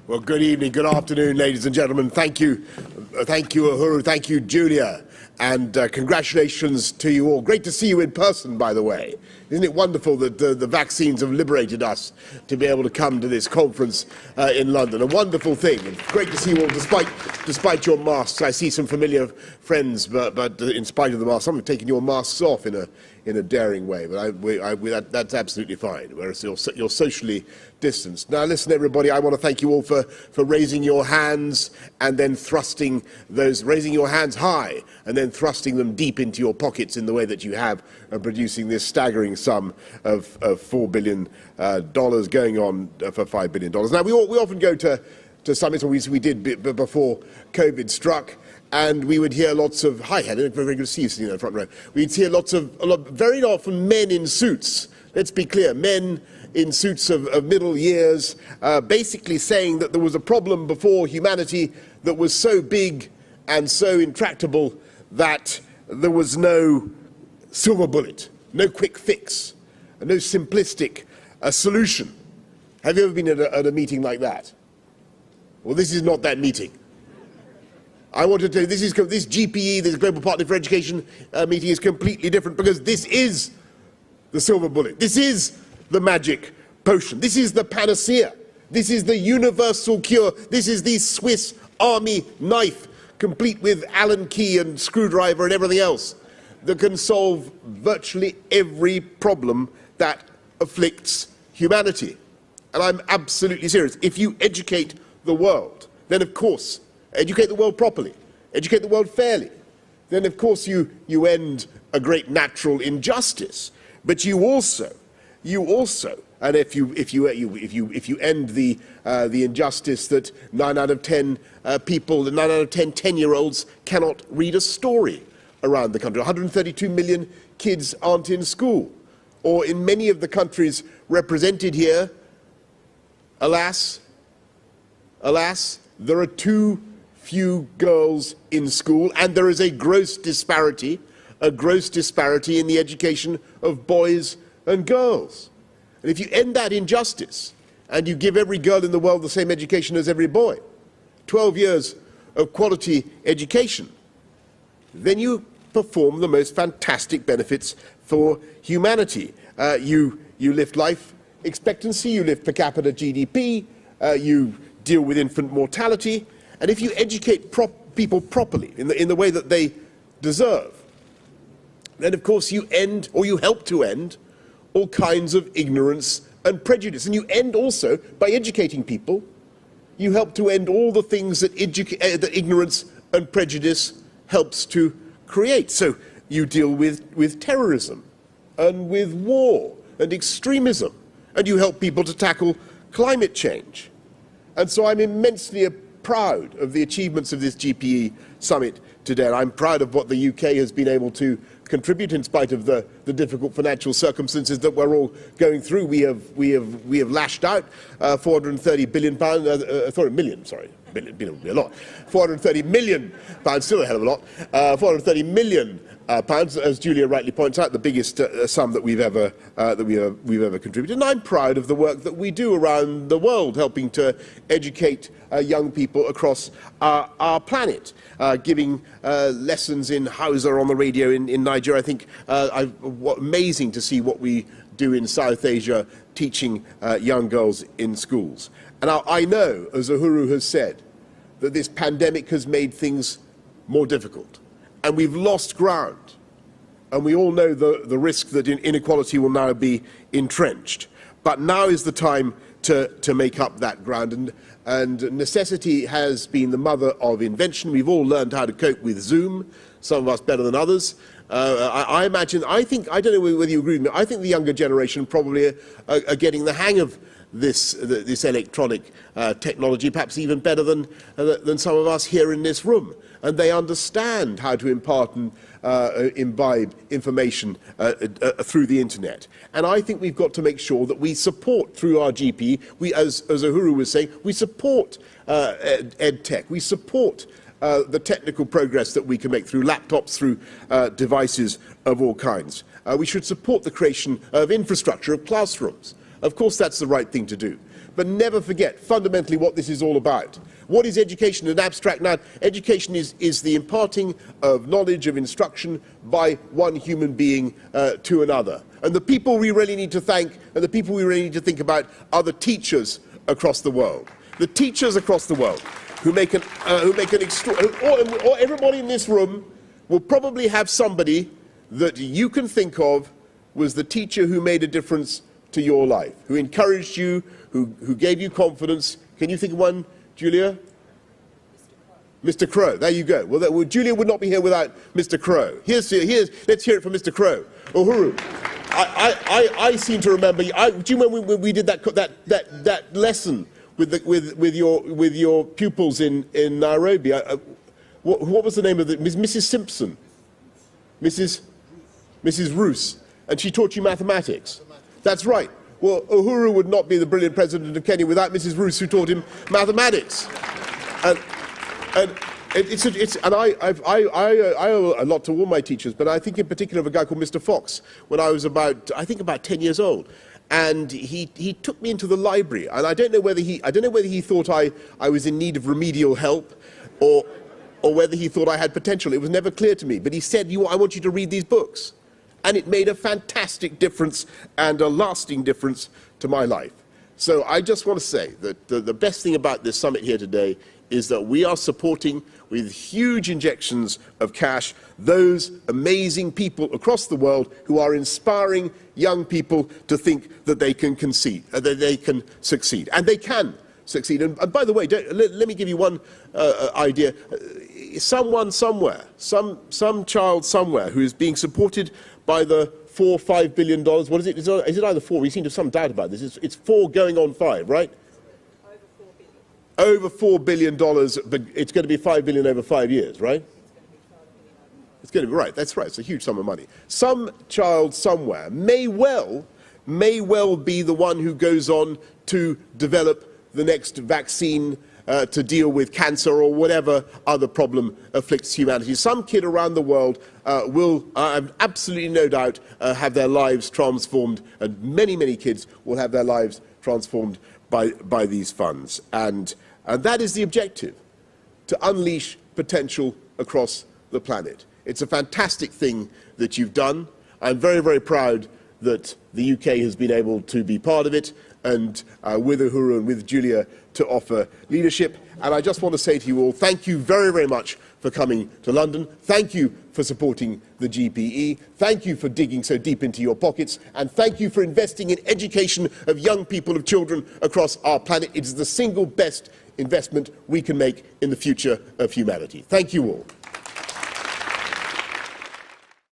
Well, good evening, good afternoon, ladies and gentlemen. Thank you, Uhuru. Thank you, Julia. And congratulations to you all. Great to see you in person, by the way. Isn't it wonderful that the vaccines have liberated us to be able to come to this conference in London? A wonderful thing. And great to see you all, despite your masks. I see some familiar friends, but in spite of the masks, some have taken your masks off in a daring way. But that's absolutely fine. Whereas you're socially distanced. Now, listen, everybody. I want to thank you all for raising your hands and then raising your hands high and then thrusting them deep into your pockets in the way that you have, and producing this staggering sum of $4 billion going on for $5 billion. Now, we often go to summits, or we did before COVID struck, and we would hear lots of, hi Helen, very good to see you sitting in the front row. We'd hear very often men in suits, let's be clear, men in suits of middle years, basically saying that there was a problem before humanity that was so big and so intractable that there was no silver bullet, no quick fix, no simplistic solution. Have you ever been at a meeting like that? Well, this is not that meeting. I want to tell you, this GPE, this Global Partner for Education meeting is completely different, because this is the silver bullet. This is the magic potion. This is the panacea. This is the universal cure. This is the Swiss Army knife, complete with Allen key and screwdriver and everything else, that can solve virtually every problem that afflicts humanity. And I'm absolutely serious. If you educate the world, then of course, educate the world properly, educate the world fairly, then of course you end a great natural injustice. But you also, and if you end the injustice that 9 out of 10 people, 9 out of 10 10-year-olds cannot read a story around the country. 132 million kids aren't in school. Or in many of the countries represented here, alas, there are too few girls in school, and there is a gross disparity in the education of boys and girls. And if you end that injustice, and you give every girl in the world the same education as every boy, 12 years of quality education, then you perform the most fantastic benefits for humanity. You lift life expectancy, you lift per capita GDP, you deal with infant mortality, and if you educate people properly in the way that they deserve, then of course you end, or you help to end, all kinds of ignorance and prejudice. And you end also, by educating people, you help to end all the things that ignorance and prejudice helps to create. So you deal with terrorism and with war and extremism, and you help people to tackle climate change. And so I'm immensely proud of the achievements of this GPE summit today. And I'm proud of what the UK has been able to contribute in spite of the difficult financial circumstances that we're all going through. We have lashed out 430 billion pounds, billion would be a lot. 430 million pounds, still a hell of a lot. 430 million pounds, as Julia rightly points out, the biggest sum that we've ever contributed. And I'm proud of the work that we do around the world, helping to educate young people across our planet, giving lessons in Hausa on the radio in Nigeria. I think amazing to see what we do in South Asia, teaching young girls in schools. And I know, as Uhuru has said, that this pandemic has made things more difficult. And we've lost ground. And we all know the risk that inequality will now be entrenched. But now is the time to make up that ground. And necessity has been the mother of invention. We've all learned how to cope with Zoom, some of us better than others. I imagine, I don't know whether you agree with me, I think the younger generation probably are getting the hang of this electronic technology, perhaps even better than some of us here in this room. And they understand how to impart and imbibe information through the internet. And I think we've got to make sure that we support, through our GP, as Uhuru was saying, we support EdTech, we support the technical progress that we can make through laptops, through devices of all kinds. We should support the creation of infrastructure, of classrooms. Of course, that's the right thing to do. but never forget fundamentally what this is all about. What is education? An abstract noun. Education is the imparting of knowledge, of instruction by one human being to another. And the people we really need to thank and the people we really need to think about are the teachers across the world. The teachers across the world who make an or everybody in this room will probably have somebody that you can think of was the teacher who made a difference to your life, who encouraged you, who gave you confidence. Can you think of one, Julia? Mr. Crow. There you go. Well, Julia would not be here without Mr. Crow. Let's hear it from Mr. Crow. Uhuru. I seem to remember. Do you remember when we did that lesson with your pupils in Nairobi? What was the name of it? Mrs. Simpson, Mrs. Roos, and she taught you mathematics. That's right. Well, Uhuru would not be the brilliant president of Kenya without Mrs. Roos, who taught him mathematics. And I owe a lot to all my teachers, but I think in particular of a guy called Mr. Fox when I was about 10 years old, and he took me into the library, and I don't know whether he thought I was in need of remedial help, or whether he thought I had potential. It was never clear to me. But he said, I want you to read these books, and it made a fantastic difference and a lasting difference to my life. So I just want to say that the best thing about this summit here today is that we are supporting with huge injections of cash those amazing people across the world who are inspiring young people to think that they can succeed. And they can succeed. And by the way, let me give you one idea. Someone somewhere, some child somewhere who is being supported by the $4 or $5 billion, what is it? Is it either 4? We seem to have some doubt about this. It's 4 going on 5, right? Over $4 billion, but it's going to be $5 billion over 5 years, right? It's going to be right. That's right. It's a huge sum of money. Some child somewhere may well be the one who goes on to develop the next vaccine to deal with cancer or whatever other problem afflicts humanity. Some kid around the world will, I have absolutely no doubt, have their lives transformed, and many, many kids will have their lives transformed by these funds. And that is the objective, to unleash potential across the planet. It's a fantastic thing that you've done. I'm very, very proud that the UK has been able to be part of it, and with Uhuru and with Julia to offer leadership. And I just want to say to you all, thank you very, very much for coming to London. Thank you for supporting the GPE. Thank you for digging so deep into your pockets. And thank you for investing in education of young people, of children across our planet. It is the single best investment we can make in the future of humanity. Thank you all.